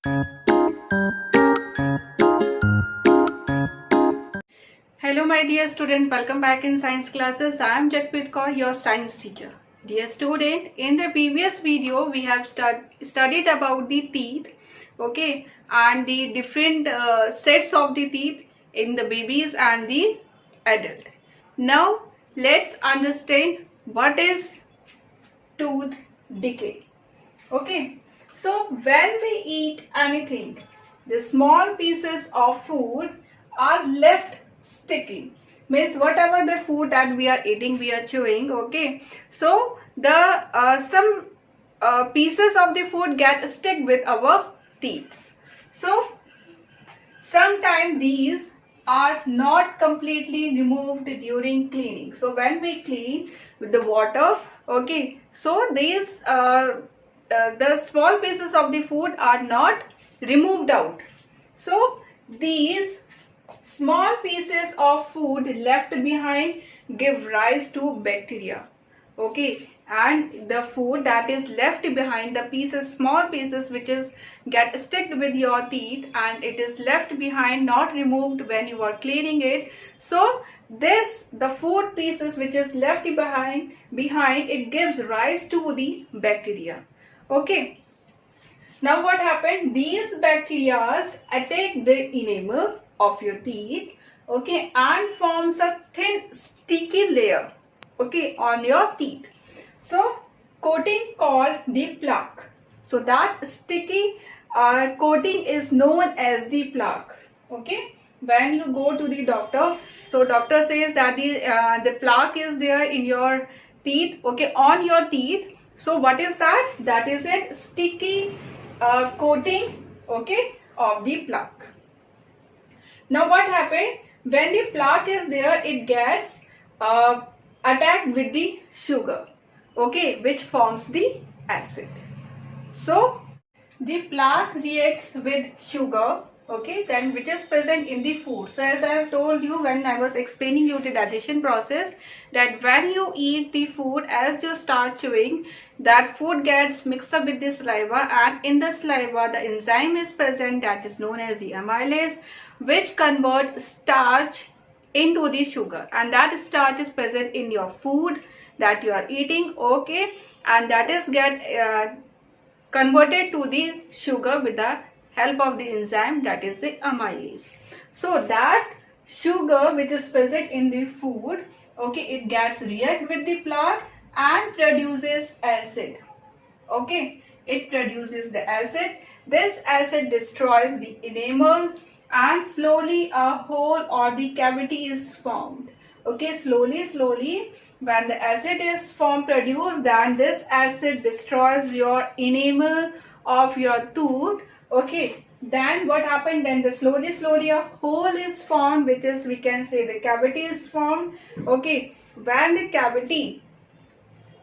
Hello my dear student, welcome back in science classes. I am Jakpit Kaur, your science teacher. Dear student, in the previous video we have studied about the teeth, okay, and the different sets of the teeth in the babies and the adult. Now let's understand what is tooth decay. Okay, so when we eat anything, the small pieces of food are left sticking. Means whatever the food that we are eating, we are chewing. Okay, so the some pieces of the food get stick with our teeth. So sometimes these are not completely removed during cleaning. So when we clean with the water, okay, so these the small pieces of the food are not removed out. So these small pieces of food left behind give rise to bacteria. Okay, and the food that is left behind, the pieces, small pieces which is get sticked with your teeth and it is left behind, not removed when you are cleaning it. So this, the food pieces which is left behind, it gives rise to the bacteria. Okay, now what happened? These bacteria attack the enamel of your teeth, okay, and forms a thin sticky layer, okay, on your teeth. So coating called the plaque. So that sticky coating is known as the plaque. Okay, when you go to the doctor, so doctor says that the plaque is there in your teeth, okay, on your teeth. So what is that? That is a sticky coating, okay, of the plaque. Now what happened? When the plaque is there, it gets attacked with the sugar, okay, which forms the acid. So the plaque reacts with sugar, okay, then which is present in the food. So as I have told you when I was explaining you the digestion process, that when you eat the food, as you start chewing, that food gets mixed up with the saliva, and in the saliva the enzyme is present that is known as the amylase, which convert starch into the sugar, and that starch is present in your food that you are eating, okay, and that is get converted to the sugar with the help of the enzyme that is the amylase. So that sugar which is present in the food, okay, it gets react with the plaque and produces acid. Okay, it produces the acid. This acid destroys the enamel and slowly a hole or the cavity is formed. Okay, slowly when the acid is produced, then this acid destroys your enamel of your tooth. Okay, then what happened? Then the slowly a hole is formed, which is, we can say, the cavity is formed. Okay, when the cavity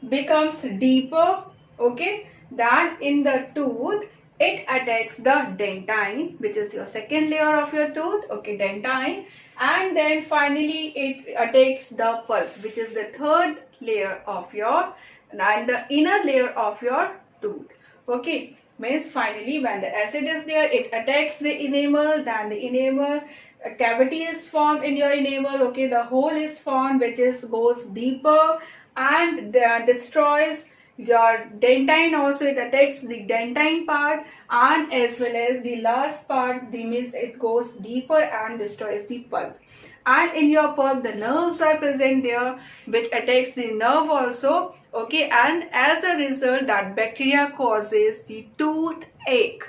becomes deeper, okay, than in the tooth, it attacks the dentine, which is your second layer of your tooth, okay, dentine, and then finally it attacks the pulp, which is the third layer of your, and the inner layer of your tooth. Okay, means finally when the acid is there, it attacks the enamel, then the enamel, a cavity is formed in your enamel, okay, the hole is formed which is goes deeper and destroys your dentine. Also it attacks the dentine part, and as well as the last part, the means it goes deeper and destroys the pulp. And in your pulp the nerves are present there which attacks the nerve also, okay, and as a result that bacteria causes the toothache,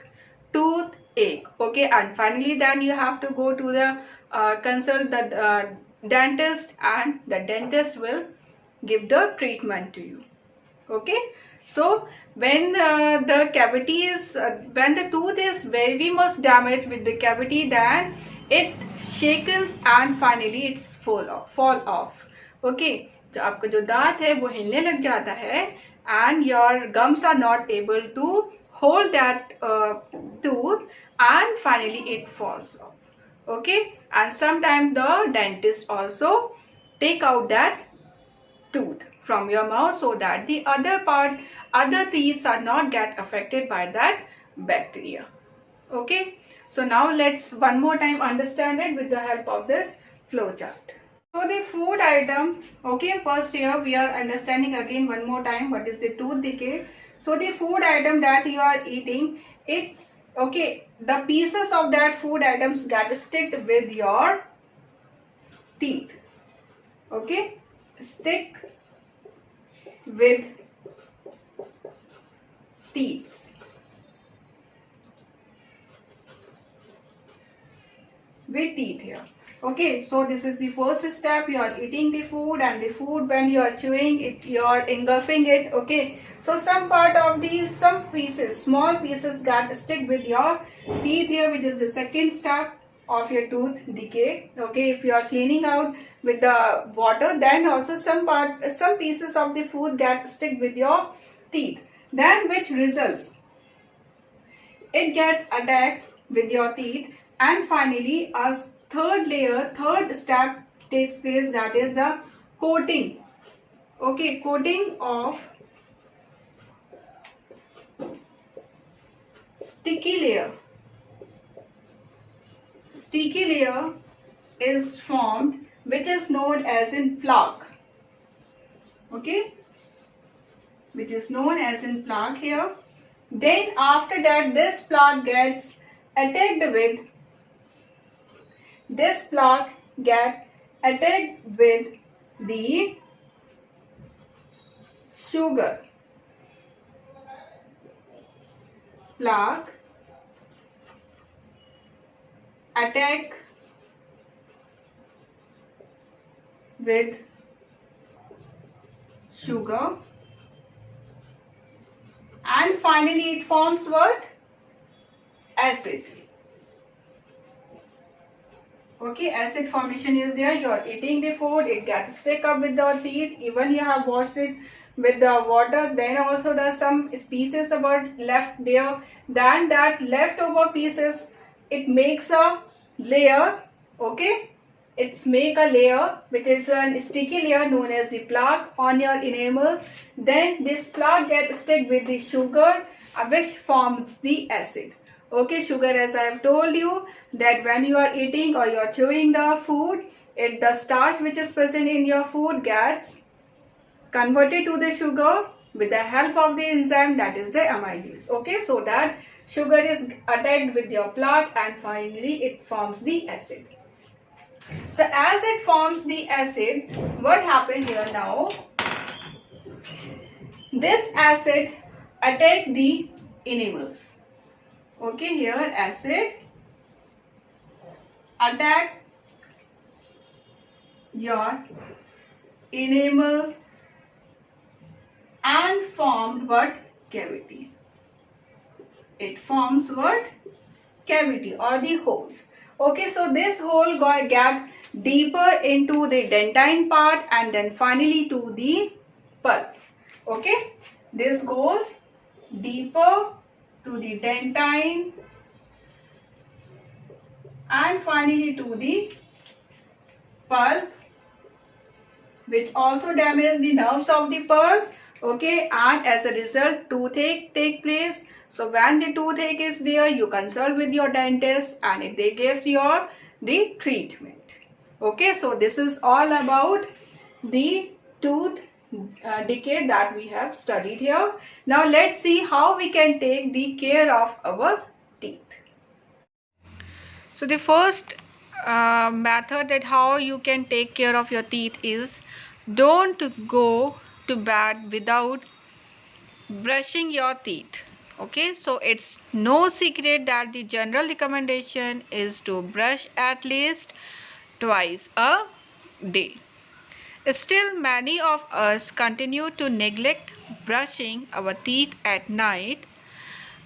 okay, and finally then you have to go to the consult the dentist, and the dentist will give the treatment to you. Okay, so when the cavity is when the tooth is very much damaged with the cavity, then it shakes and finally it's fall off. Okay, तो आपका जो दांत है वो हिलने लग जाता है, and your gums are not able to hold that tooth, and finally it falls off. Okay, and sometimes the dentist also take out that tooth from your mouth so that the other teeth are not get affected by that bacteria. Okay, so now let's one more time understand it with the help of this flow chart. So the food item, okay, first here we are understanding again one more time what is the tooth decay. So the food item that you are eating, it, okay, the pieces of that food items get stick with your teeth. Okay, stick with teeth. With teeth here. Okay, so this is the first step. You are eating the food, and the food, when you are chewing it, you are engulfing it. Okay, so some part of the, some pieces, small pieces got stick with your teeth here, which is the second step of your tooth decay. Okay, if you are cleaning out with the water, then also some pieces of the food get stick with your teeth. Then which results? It gets attacked with your teeth, and finally a third step takes place, that is the coating. Okay, coating of sticky layer. Sticky layer is formed, which is known as in plaque. Okay, which is known as in plaque here. Then after that, this plaque gets attacked with the sugar. Plaque attack with sugar, and finally it forms what? Acid. Okay, acid formation is there. You are eating the food, it gets stuck up with your teeth, even you have washed it with the water, then also there's some pieces about left there, then that leftover pieces, it makes a layer. Okay, it's make a layer which is a sticky layer known as the plaque on your enamel. Then this plaque gets stuck with the sugar, which forms the acid. Okay, sugar, as I have told you, that when you are eating or you are chewing the food, the starch which is present in your food gets converted to the sugar with the help of the enzyme, that is the amylase. Okay, so that sugar is attacked with your plaque, and finally it forms the acid. So as it forms the acid, what happened here now? This acid attack the enamels. Okay, here acid attack your enamel and formed what? Cavity. It forms what? Cavity or the holes. Okay, so this hole get deeper into the dentine part and then finally to the pulp. Okay, this goes deeper to the dentine and finally to the pulp, which also damages the nerves of the pulp. Okay, and as a result toothache take place. So when the toothache is there, you consult with your dentist and if they give you the treatment. Okay, so this is all about the tooth decay that we have studied here. Now let's see how we can take the care of our teeth. So the first method that how you can take care of your teeth is, don't go to bed without brushing your teeth. Okay, so it's no secret that the general recommendation is to brush at least twice a day. Still, many of us continue to neglect brushing our teeth at night,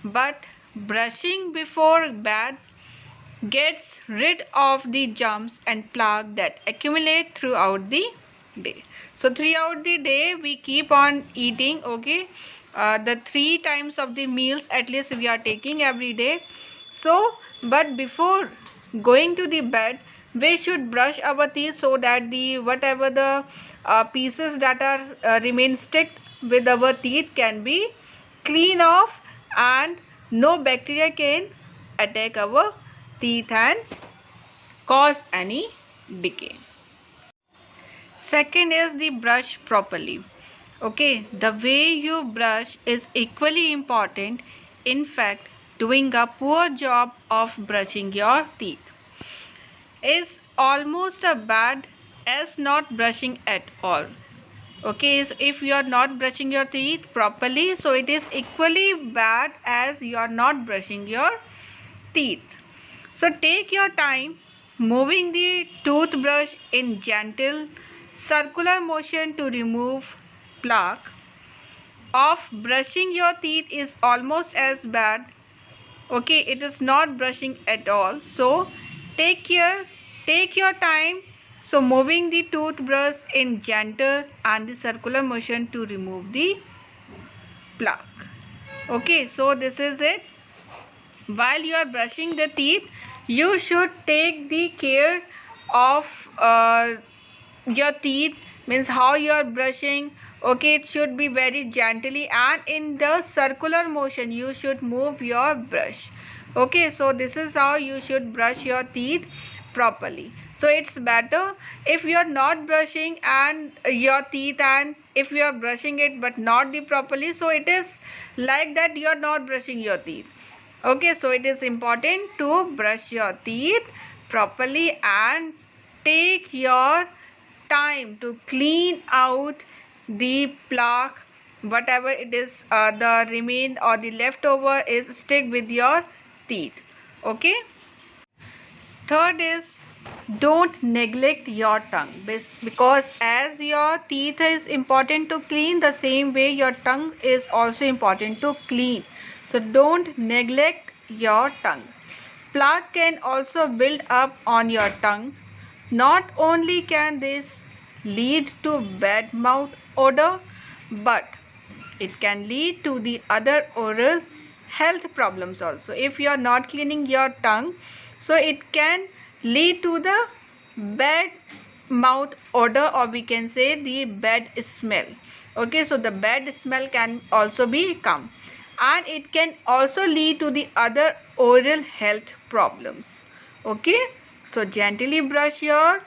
but brushing before bed gets rid of the germs and plaque that accumulate throughout the day. So throughout the day we keep on eating, okay, the 3 times of the meals at least we are taking every day. So but before going to the bed we should brush our teeth so that the whatever the pieces that are remain stick with our teeth can be clean off and no bacteria can attack our teeth and cause any decay. Second is the brush properly. Okay, the way you brush is equally important. In fact, doing a poor job of brushing your teeth is almost as bad as not brushing at all. Okay, so if you are not brushing your teeth properly, so it is equally bad as you are not brushing your teeth. So take your time moving the toothbrush in gentle circular motion to remove plaque. Of brushing your teeth is almost as bad. Okay, it is not brushing at all. So take your time. So moving the toothbrush in gentle and the circular motion to remove the plaque. Okay, so this is it. While you are brushing the teeth, you should take the care of your teeth, means how you are brushing. Okay, it should be very gently and in the circular motion you should move your brush. Okay, so this is how you should brush your teeth properly. So it's better if you are not brushing and your teeth, and if you are brushing it but not the properly, so it is like that you are not brushing your teeth. Okay, so it is important to brush your teeth properly and take your time to clean out the plaque, whatever it is, the remain or the leftover is stick with your teeth. Okay. Third is, don't neglect your tongue, because as your teeth is important to clean, the same way your tongue is also important to clean. So don't neglect your tongue. Plaque can also build up on your tongue. Not only can this lead to bad mouth odor, but it can lead to the other oral health problems also. If you are not cleaning your tongue, so it can lead to the bad mouth odor, or we can say the bad smell. Okay, so the bad smell can also become, and it can also lead to the other oral health problems. Okay, so gently brush your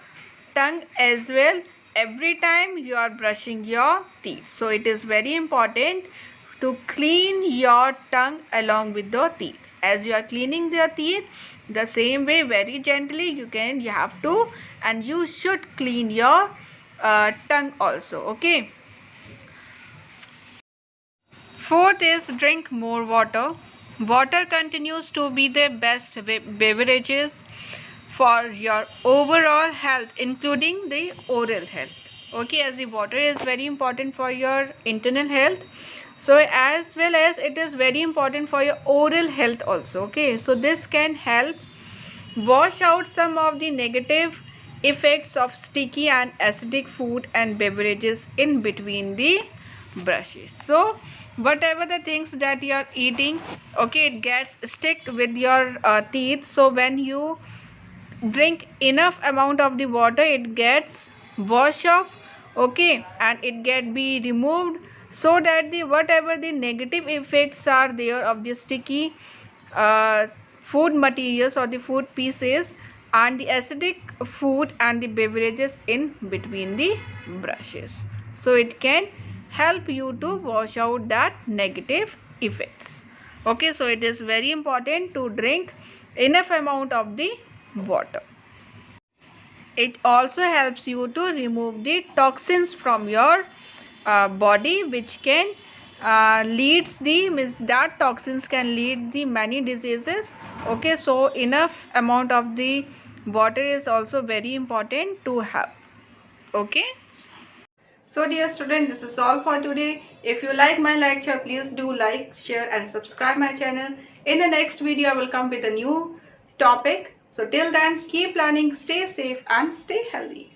tongue as well every time you are brushing your teeth. So it is very important to clean your tongue along with the teeth. As you are cleaning your teeth, the same way very gently you have to, and you should clean your tongue also. Okay. Fourth is, drink more water. Water continues to be the best beverages for your overall health, including the oral health. Okay, as the water is very important for your internal health, so as well as it is very important for your oral health also. Okay, so this can help wash out some of the negative effects of sticky and acidic food and beverages in between the brushes. So whatever the things that you are eating, okay, it gets sticked with your teeth. So when you drink enough amount of the water, it gets washed off. Okay, and it get be removed, so that the whatever the negative effects are there of the sticky food materials or the food pieces and the acidic food and the beverages in between the brushes, so it can help you to wash out that negative effects. Okay, so it is very important to drink enough amount of the water. It also helps you to remove the toxins from your body, which can that toxins can lead the many diseases. Okay, so enough amount of the water is also very important to have. Okay. So dear student, this is all for today. If you like my lecture, please do like, share and subscribe my channel. In the next video, I will come with a new topic. So till then, keep learning, stay safe and stay healthy.